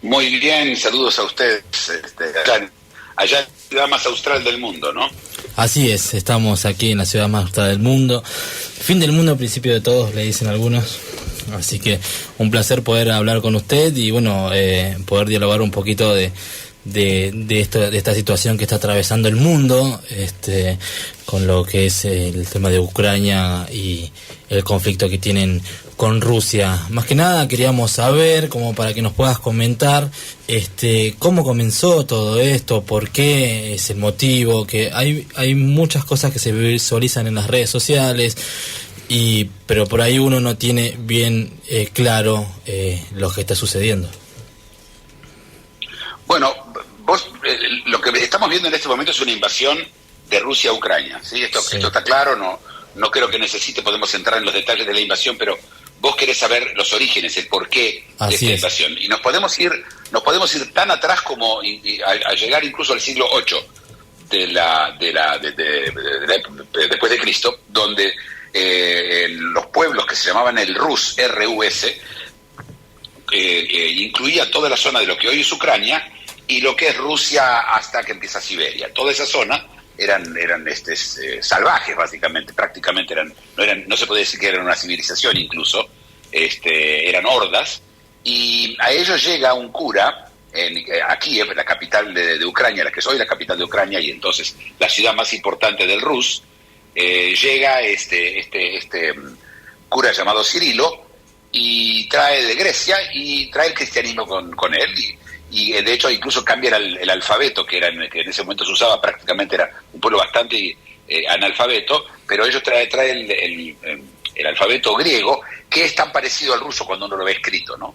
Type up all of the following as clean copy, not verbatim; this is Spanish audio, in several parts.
Muy bien, saludos a ustedes, allá en la ciudad más austral del mundo, ¿no? Así es, estamos aquí en la ciudad más austral del mundo. Fin del mundo, principio de todos, le dicen algunos. Así que un placer poder hablar con usted y bueno, poder dialogar un poquito de esta situación que está atravesando el mundo, con lo que es el tema de Ucrania y el conflicto que tienen con Rusia. Más que nada queríamos saber, como para que nos puedas comentar, cómo comenzó todo esto, por qué es el motivo, que hay muchas cosas que se visualizan en las redes sociales, pero por ahí uno no tiene bien claro lo que está sucediendo. Bueno, lo que estamos viendo en este momento es una invasión de Rusia a Ucrania, ¿sí? Esto está claro, no creo que podemos entrar en los detalles de la invasión, pero vos querés saber los orígenes, el porqué de esta invasión. Y nos podemos ir tan atrás como a llegar incluso al siglo VIII después de Cristo, donde los pueblos que se llamaban el Rus, R-U-S, incluía toda la zona de lo que hoy es Ucrania y lo que es Rusia hasta que empieza Siberia. Toda esa zona eran salvajes, básicamente, prácticamente no se puede decir que eran una civilización, incluso eran hordas, y a ellos llega un cura a Kiev, la capital de Ucrania, la que es hoy la capital de Ucrania y entonces la ciudad más importante del Rus. Llega este cura llamado Cirilo y trae de Grecia y trae el cristianismo con él y de hecho incluso cambia el alfabeto que en ese momento se usaba, prácticamente era un pueblo bastante analfabeto, pero ellos traen el alfabeto griego, que es tan parecido al ruso cuando uno lo ve escrito, ¿no?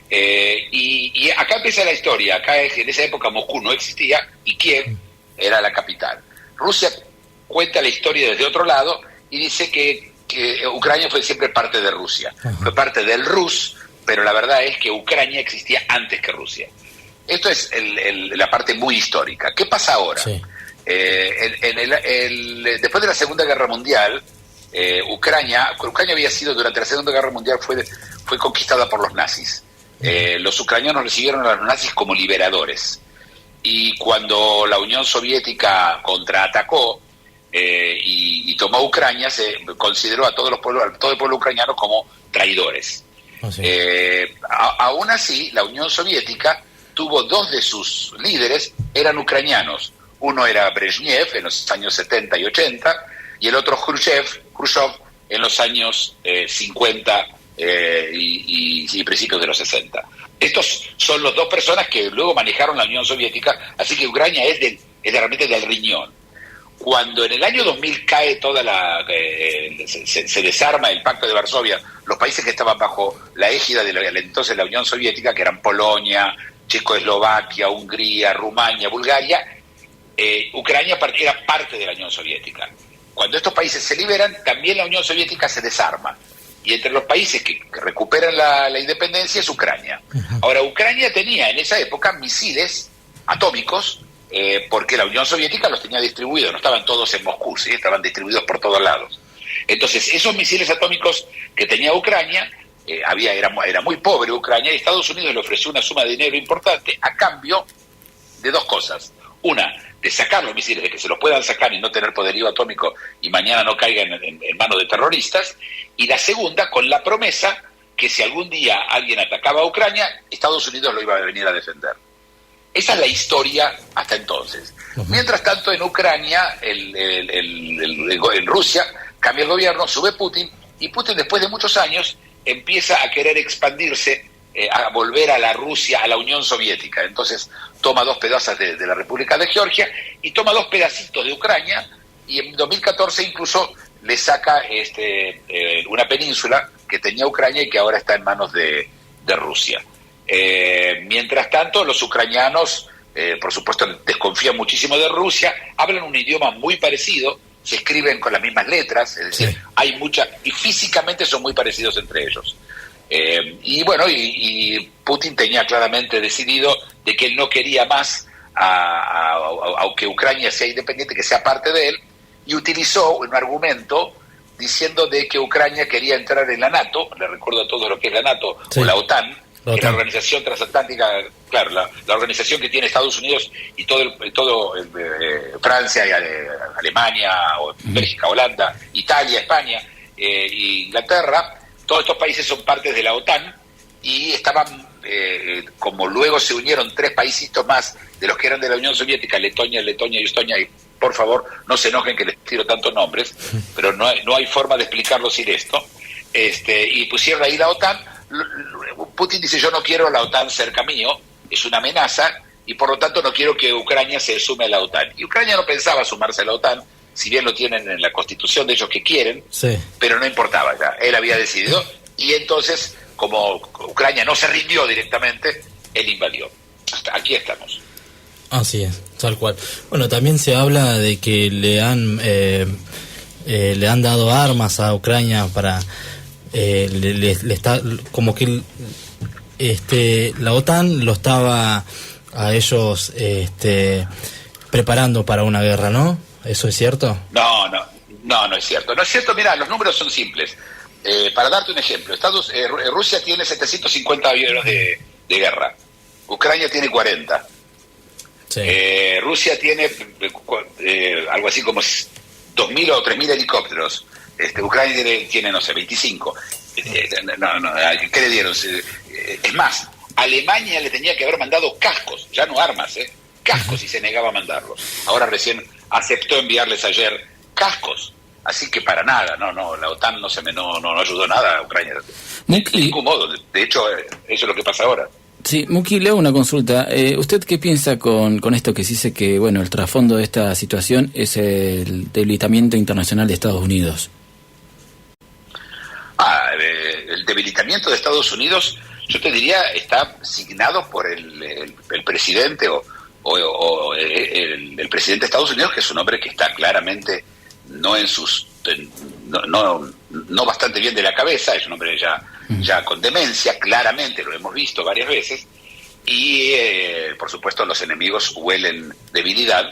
Y acá empieza la historia. Acá en esa época Moscú no existía y Kiev era la capital. Rusia cuenta la historia desde otro lado y dice que Ucrania fue siempre parte de Rusia. Ajá. Fue parte del Rus, pero la verdad es que Ucrania existía antes que Rusia. Esto es la parte muy histórica. ¿Qué pasa ahora? Sí. Después de la Segunda Guerra Mundial, Ucrania había sido, durante la Segunda Guerra Mundial, fue conquistada por los nazis. Los ucranianos recibieron a los nazis como liberadores. Y cuando la Unión Soviética contraatacó y tomó Ucrania, se consideró a todo el pueblo ucraniano como traidores. Oh, sí. Aún así, la Unión Soviética tuvo dos de sus líderes, eran ucranianos. Uno era Brezhnev en los años 70 y 80, y el otro Khrushchev en los años 50 y principios de los 60. Estos son las dos personas que luego manejaron la Unión Soviética, así que Ucrania es realmente del riñón. Cuando en el año 2000 cae se desarma el Pacto de Varsovia, los países que estaban bajo la égida de entonces la Unión Soviética, que eran Polonia, Checoslovaquia, Hungría, Rumania, Bulgaria, Ucrania era parte de la Unión Soviética. Cuando estos países se liberan, también la Unión Soviética se desarma. Y entre los países que recuperan la independencia es Ucrania. Ahora, Ucrania tenía en esa época misiles atómicos, porque la Unión Soviética los tenía distribuidos, no estaban todos en Moscú, ¿sí? Estaban distribuidos por todos lados. Entonces, esos misiles atómicos que tenía Ucrania, era muy pobre Ucrania, y Estados Unidos le ofreció una suma de dinero importante a cambio de dos cosas. Una, de sacar los misiles, de que se los puedan sacar y no tener poderío atómico y mañana no caigan en manos de terroristas, y la segunda, con la promesa que si algún día alguien atacaba a Ucrania, Estados Unidos lo iba a venir a defender. Esa es la historia hasta entonces. Mientras tanto, en Ucrania, en Rusia, cambia el gobierno, sube Putin, y Putin, después de muchos años, empieza a querer expandirse, a volver a la Rusia, a la Unión Soviética. Entonces toma dos pedazos de la República de Georgia y toma dos pedacitos de Ucrania, y en 2014 incluso le saca una península que tenía Ucrania y que ahora está en manos de Rusia. Mientras tanto, los ucranianos, por supuesto, desconfían muchísimo de Rusia, hablan un idioma muy parecido, se escriben con las mismas letras, es decir, hay y físicamente son muy parecidos entre ellos. Y bueno, y Putin tenía claramente decidido de que él no quería más aunque Ucrania sea independiente, que sea parte de él, y utilizó un argumento diciendo de que Ucrania quería entrar en la NATO. Le recuerdo a todos lo que es la NATO, o la OTAN, que la organización transatlántica, claro, la organización que tiene Estados Unidos y todo Francia, y Alemania, Bélgica, Holanda, Italia, España, Inglaterra, todos estos países son partes de la OTAN y estaban, como luego se unieron 3 paisitos más de los que eran de la Unión Soviética, Letonia y Estonia, y por favor no se enojen que les tiro tantos nombres, pero no hay forma de explicarlo sin esto, y pusieron ahí la OTAN. Putin dice: yo no quiero la OTAN cerca mío, es una amenaza, y por lo tanto no quiero que Ucrania se sume a la OTAN. Y Ucrania no pensaba sumarse a la OTAN, si bien lo tienen en la constitución de ellos que quieren, sí, pero no importaba ya, él había decidido, y entonces, como Ucrania no se rindió directamente, él invadió. Hasta aquí estamos. Así es, tal cual. Bueno, también se habla de que le han dado armas a Ucrania para... le está como que la OTAN lo estaba a ellos preparando para una guerra, ¿no? ¿Eso es cierto? No es cierto. No es cierto, mira, los números son simples. Para darte un ejemplo, Rusia tiene 750 aviones de guerra, Ucrania tiene 40. Sí. Rusia tiene algo así como 2.000 o 3.000 helicópteros. Ucrania tiene, no sé, 25. ¿Qué le dieron? Es más, Alemania le tenía que haber mandado cascos, ya no armas, cascos, y se negaba a mandarlos. Ahora recién aceptó enviarles ayer cascos. Así que para nada, la OTAN no ayudó nada a Ucrania. De ningún modo. De hecho, eso es lo que pasa ahora. Sí, Muki, le hago una consulta. ¿Usted qué piensa con esto que se dice que, bueno, el trasfondo de esta situación es el debilitamiento internacional de Estados Unidos? El debilitamiento de Estados Unidos, yo te diría, está signado por el presidente o el presidente de Estados Unidos, que es un hombre que está claramente no bastante bien de la cabeza, es un hombre ya con demencia, claramente, lo hemos visto varias veces, y por supuesto los enemigos huelen debilidad,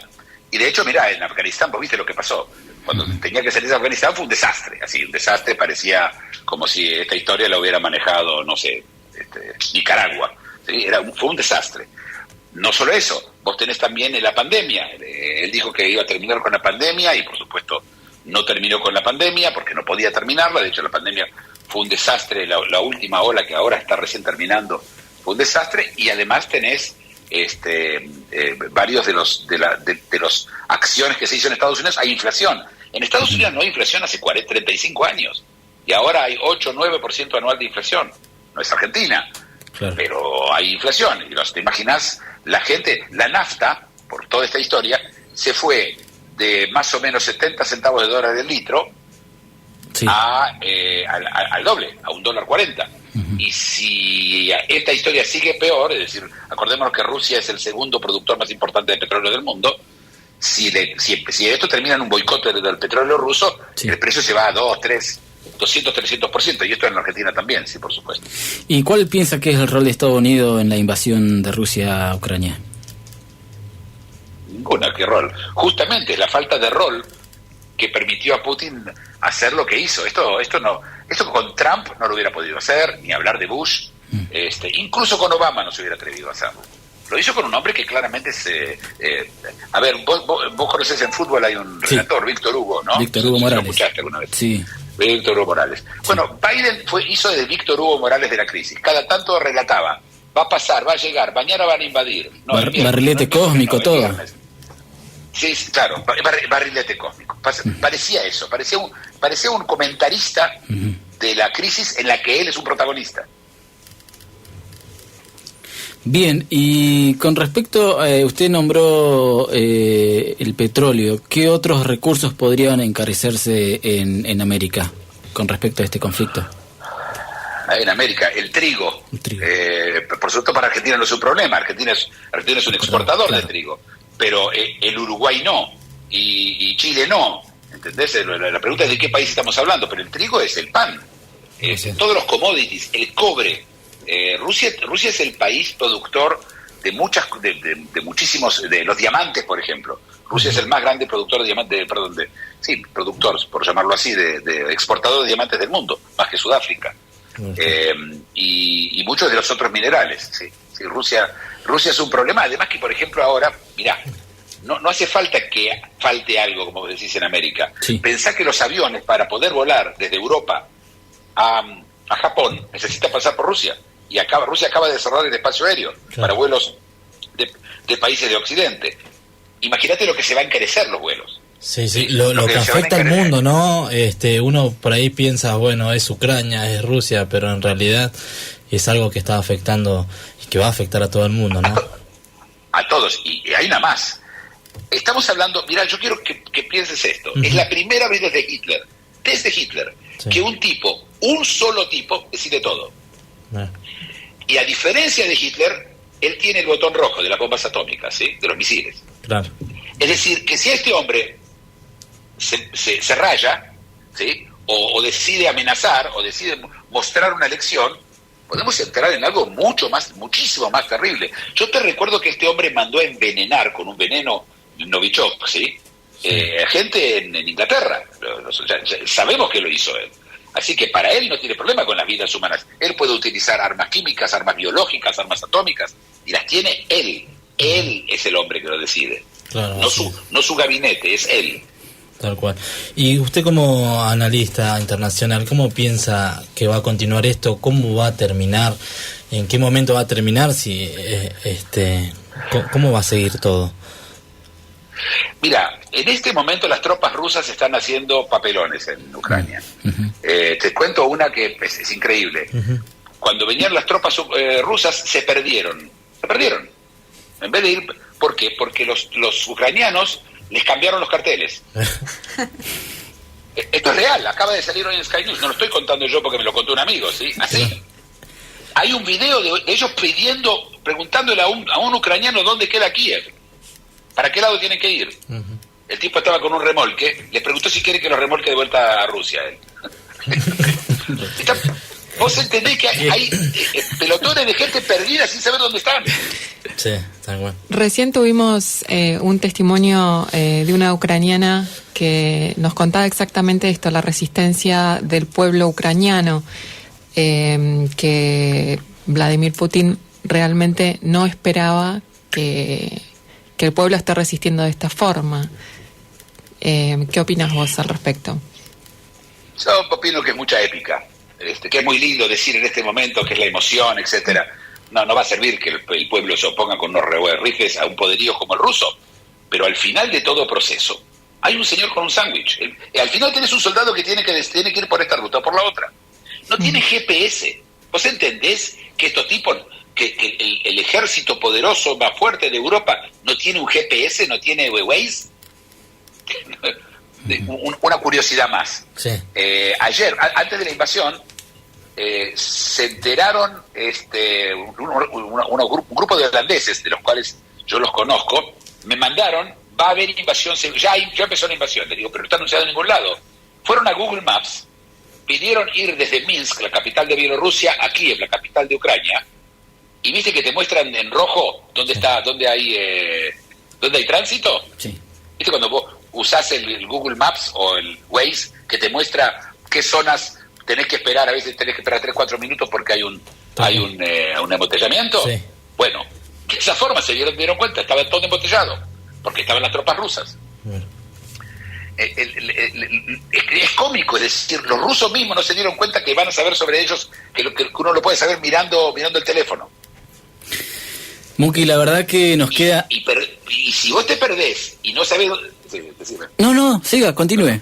y de hecho, mira, en Afganistán, vos viste lo que pasó, cuando tenía que salir de Afganistán fue un desastre, parecía como si esta historia la hubiera manejado, no sé, Nicaragua, ¿sí? Fue un desastre. No solo eso, vos tenés también la pandemia. Él dijo que iba a terminar con la pandemia y por supuesto no terminó con la pandemia porque no podía terminarla. De hecho, la pandemia fue un desastre. La última ola, que ahora está recién terminando, fue un desastre. Y además tenés varios de los acciones que se hizo en Estados Unidos. Hay inflación. En Estados Unidos no hay inflación hace 35 años. Y ahora hay 8 o 9% anual de inflación. No es Argentina. Claro. Pero hay inflación. Y te imaginás, la nafta, por toda esta historia, se fue de más o menos 70 centavos de dólar el litro, sí, al doble, a $1.40. Uh-huh. Y si esta historia sigue peor, es decir, acordémonos que Rusia es el segundo productor más importante de petróleo del mundo, si esto termina en un boicot del petróleo ruso, sí, el precio se va a 200-300%, y esto en la Argentina también, sí, por supuesto. ¿Y cuál piensa que es el rol de Estados Unidos en la invasión de Rusia a Ucrania? Ninguna, ¿qué rol? Justamente la falta de rol que permitió a Putin hacer lo que hizo. Esto con Trump no lo hubiera podido hacer, ni hablar de Bush, incluso con Obama no se hubiera atrevido a hacerlo. Lo hizo con un hombre que claramente a ver, vos conocés en fútbol, hay un relator, Víctor Hugo, ¿no? Víctor Hugo Morales. ¿Lo escuchaste alguna vez? Sí. Víctor Hugo Morales. Bueno, Biden hizo de Víctor Hugo Morales de la crisis. Cada tanto relataba, va a pasar, va a llegar, mañana van a invadir. Barrilete cósmico, todo. Sí, claro, barrilete cósmico. Parecía eso, parecía un comentarista de la crisis en la que él es un protagonista. Bien, y con respecto, usted nombró el petróleo, ¿qué otros recursos podrían encarecerse en América con respecto a este conflicto? En América, el trigo. Por supuesto, para Argentina no es un problema, Argentina es un exportador de trigo, pero el Uruguay no, y Chile no, ¿entendés? La pregunta es de qué país estamos hablando, pero el trigo es el pan, todos los commodities, el cobre. Rusia es el país productor de muchísimos, de los diamantes, por ejemplo. Rusia es el más grande productor de diamantes, productor, por llamarlo así, de exportador de diamantes del mundo, más que Sudáfrica. y muchos de los otros minerales. Sí, sí, Rusia es un problema. Además que, por ejemplo, ahora, mirá, no hace falta que falte algo, como decís en América. Sí. Pensá que los aviones, para poder volar desde Europa a Japón, necesitan pasar por Rusia. Y Rusia acaba de cerrar el espacio aéreo para vuelos de países de Occidente. Imagínate lo que se va a encarecer los vuelos. Sí, sí, lo que afecta al mundo, ¿no? Uno por ahí piensa, bueno, es Ucrania, es Rusia, pero en realidad es algo que está afectando y que va a afectar a todo el mundo, ¿no? A todos. Y hay una más. Estamos hablando, mira, yo quiero que pienses esto. Es la primera vez desde Hitler, que un solo tipo, decide todo. Y a diferencia de Hitler, él tiene el botón rojo de las bombas atómicas, ¿sí? De los misiles. Claro. Es decir, que si este hombre se raya, ¿sí? O decide amenazar, o decide mostrar una lección, podemos entrar en algo muchísimo más terrible. Yo te recuerdo que este hombre mandó a envenenar con un veneno Novichok, ¿sí? Gente en Inglaterra. Sabemos que lo hizo él. Así que para él no tiene problema con las vidas humanas. Él puede utilizar armas químicas, armas biológicas, armas atómicas, y las tiene él. Él es el hombre que lo decide. Claro, no su gabinete, es él. Tal cual. Y usted como analista internacional, ¿cómo piensa que va a continuar esto? ¿Cómo va a terminar? ¿En qué momento va a terminar? ¿Cómo va a seguir todo? Mira, en este momento las tropas rusas están haciendo papelones en Ucrania. Te cuento una que es increíble. Cuando venían las tropas rusas se perdieron. En vez de ir... ¿Por qué? Porque los ucranianos les cambiaron los carteles. Esto es real, acaba de salir hoy en Sky News. No lo estoy contando yo porque me lo contó un amigo, ¿sí? Así. Hay un video de ellos preguntándole a un ucraniano dónde queda Kiev. ¿Para qué lado tienen que ir? El tipo estaba con un remolque, les preguntó si quiere que lo remolque de vuelta a Rusia. Vos entendés que hay pelotones de gente perdida sin saber dónde están. Sí, tal cual. Recién tuvimos un testimonio de una ucraniana que nos contaba exactamente esto, la resistencia del pueblo ucraniano, que Vladimir Putin realmente no esperaba que el pueblo esté resistiendo de esta forma. ¿Qué opinas vos al respecto? Yo opino que es mucha épica, que es muy lindo decir en este momento que es la emoción, etcétera. No va a servir que el pueblo se oponga con unos rifles a un poderío como el ruso, pero al final de todo proceso hay un señor con un sándwich. Al final tenés un soldado que tiene que ir por esta ruta o por la otra. No tiene GPS. ¿Vos entendés que estos tipos... que el ejército poderoso más fuerte de Europa no tiene un GPS, no tiene Waze? Una curiosidad más. Sí. Ayer, antes de la invasión, se enteraron un grupo de holandeses, de los cuales yo los conozco, me mandaron, va a haber invasión, ya empezó la invasión, les digo, pero no está anunciado en ningún lado. Fueron a Google Maps, pidieron ir desde Minsk, la capital de Bielorrusia, a Kiev, la capital de Ucrania, y viste que te muestran en rojo dónde está, dónde hay tránsito. Sí. Viste cuando vos usás el Google Maps o el Waze, que te muestra qué zonas tenés que esperar, a veces tenés que esperar 3-4 minutos porque hay un embotellamiento. Sí. Bueno, de esa forma se dieron cuenta, estaba todo embotellado, porque estaban las tropas rusas. Es cómico, es decir, los rusos mismos no se dieron cuenta que van a saber sobre ellos, que uno lo puede saber mirando el teléfono. Muki, la verdad que nos queda... Y si vos te perdés y no sabés... Sí, decime. No, siga, continúe.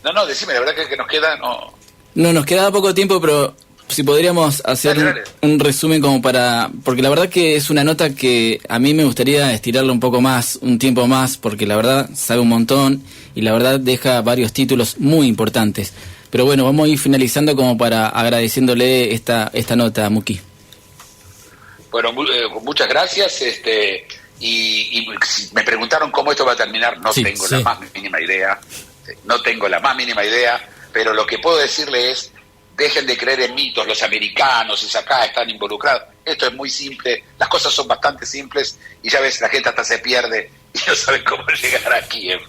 No, decime, la verdad que nos queda... No, nos queda poco tiempo, pero si podríamos hacer dale. Un resumen como para... Porque la verdad que es una nota que a mí me gustaría estirarla un poco más, un tiempo más, porque la verdad sabe un montón y la verdad deja varios títulos muy importantes. Pero bueno, vamos a ir finalizando como para agradeciéndole esta nota, Muki. Bueno, muchas gracias. Y si me preguntaron cómo esto va a terminar, no tengo la más mínima idea. No tengo la más mínima idea, pero lo que puedo decirle es, dejen de creer en mitos, los americanos, y acá están involucrados. Esto es muy simple, las cosas son bastante simples, y ya ves, la gente hasta se pierde y no sabe cómo llegar a Kiev.